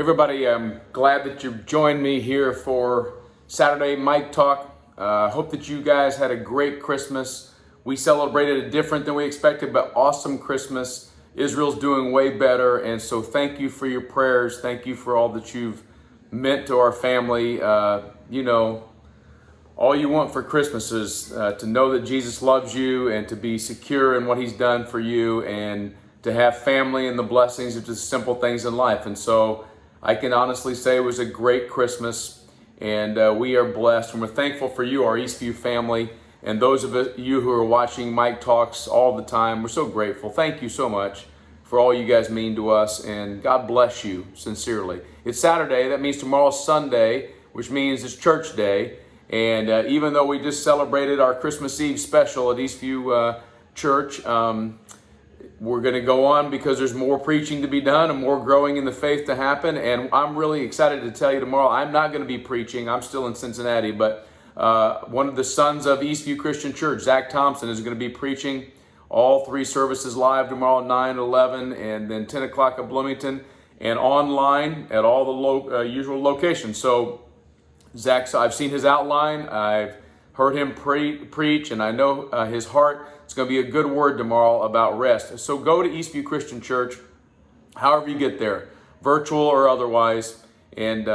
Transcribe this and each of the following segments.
Everybody, I'm glad that you've joined me here for Saturday Mike Talk. Hope that you guys had a great Christmas. We celebrated it different than we expected, but awesome Christmas. Israel's doing way better, and so thank you for your prayers. Thank you for all that you've meant to our family. All you want for Christmas is to know that Jesus loves you and to be secure in what He's done for you and to have family and the blessings of just simple things in life. And so I can honestly say it was a great Christmas, and we are blessed, and we're thankful for you, our Eastview family, and those of you who are watching Mike Talks all the time. We're so grateful. Thank you so much for all you guys mean to us, and God bless you sincerely. It's Saturday. That means tomorrow's Sunday, which means it's church day. And even though we just celebrated our Christmas Eve special at Eastview Church, we're going to go on because there's more preaching to be done and more growing in the faith to happen. And I'm really excited to tell you tomorrow, I'm not going to be preaching. I'm still in Cincinnati, but one of the sons of Eastview Christian Church, Zach Thompson, is going to be preaching all three services live tomorrow, 9, 11, and then 10 o'clock at Bloomington, and online at all the usual locations. So Zach, I've seen his outline, I've heard him preach, and I know his heart. It's going to be a good word tomorrow about rest. So go to Eastview Christian Church, however you get there, virtual or otherwise, and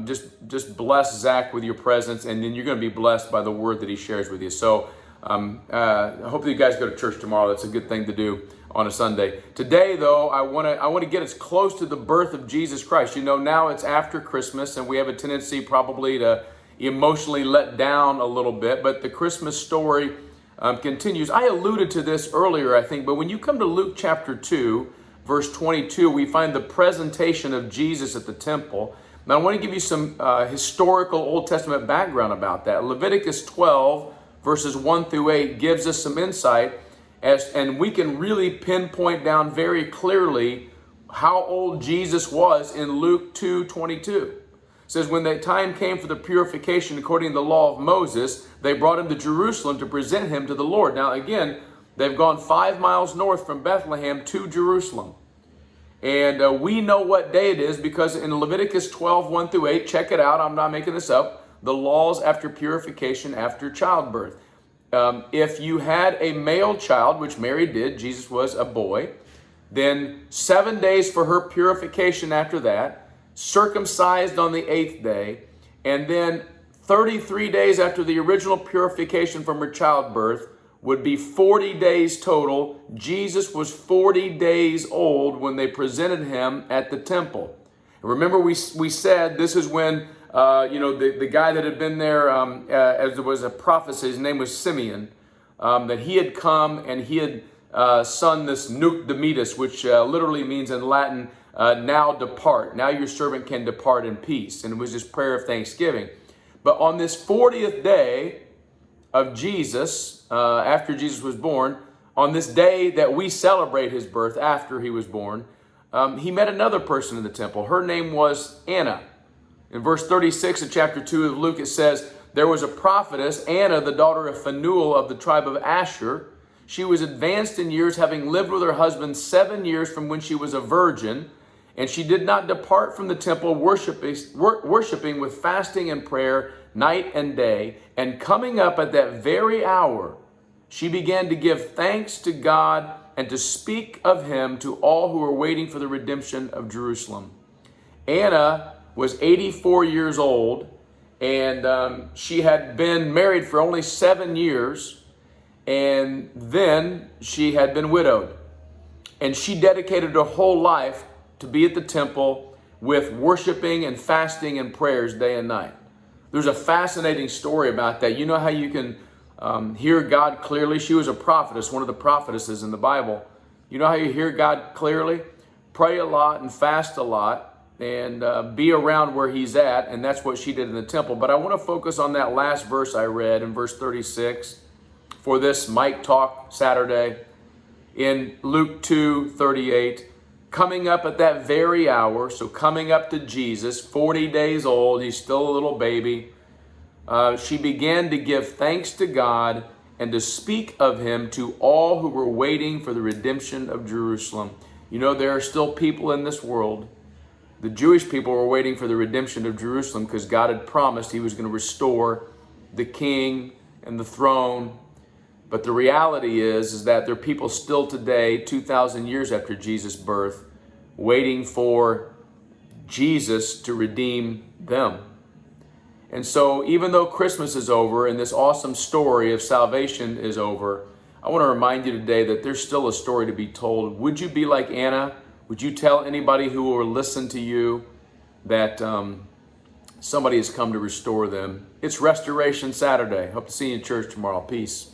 just bless Zach with your presence, and then you're going to be blessed by the word that he shares with you. So I hope that you guys go to church tomorrow. That's a good thing to do on a Sunday. Today, though, I want to get us close to the birth of Jesus Christ. You know, now it's after Christmas, and we have a tendency probably to emotionally let down a little bit, but the Christmas story continues. I alluded to this earlier, I think, but when you come to Luke chapter 2, verse 22, we find the presentation of Jesus at the temple. Now, I want to give you some historical Old Testament background about that. Leviticus 12, verses 1 through 8, gives us some insight, and we can really pinpoint down very clearly how old Jesus was in Luke 2:22. It says, when the time came for the purification according to the law of Moses, they brought him to Jerusalem to present him to the Lord. Now again, they've gone 5 miles north from Bethlehem to Jerusalem. And we know what day it is because in Leviticus 12, 1 through 8, check it out, I'm not making this up, the laws after purification after childbirth. If you had a male child, which Mary did, Jesus was a boy, then 7 days for her purification after that, circumcised on the 8th day, and then 33 days after the original purification from her childbirth would be 40 days total. Jesus was 40 days old when they presented him at the temple. Remember, we said this is when the guy that had been there as there was a prophecy, his name was Simeon, that he had come and he had sung this Nunc Dimittis, which literally means in Latin, now depart. Now your servant can depart in peace. And it was this prayer of thanksgiving. But on this 40th day of Jesus, after Jesus was born, on this day that we celebrate his birth after he was born, he met another person in the temple. Her name was Anna. In verse 36 of chapter 2 of Luke, it says, there was a prophetess, Anna, the daughter of Phanuel of the tribe of Asher. She was advanced in years, having lived with her husband 7 years from when she was a virgin. And she did not depart from the temple, worshiping with fasting and prayer night and day. And coming up at that very hour, she began to give thanks to God and to speak of him to all who were waiting for the redemption of Jerusalem. Anna was 84 years old, and she had been married for only 7 years, and then she had been widowed. And she dedicated her whole life to be at the temple with worshiping and fasting and prayers day and night. There's a fascinating story about that. You know how you can hear God clearly? She was a prophetess, one of the prophetesses in the Bible. You know how you hear God clearly? Pray a lot and fast a lot and be around where he's at, and that's what she did in the temple. But I want to focus on that last verse I read in verse 36 for this Mike Talk Saturday in Luke 2:38. Coming up at that very hour, so coming up to Jesus, 40 days old, he's still a little baby, she began to give thanks to God and to speak of him to all who were waiting for the redemption of Jerusalem. You know, there are still people in this world The Jewish people were waiting for the redemption of Jerusalem because God had promised he was going to restore the king and the throne. But the reality is that there are people still today, 2,000 years after Jesus' birth, waiting for Jesus to redeem them. And so even though Christmas is over and this awesome story of salvation is over, I want to remind you today that there's still a story to be told. Would you be like Anna? Would you tell anybody who will listen to you that somebody has come to restore them? It's Restoration Saturday. Hope to see you in church tomorrow. Peace.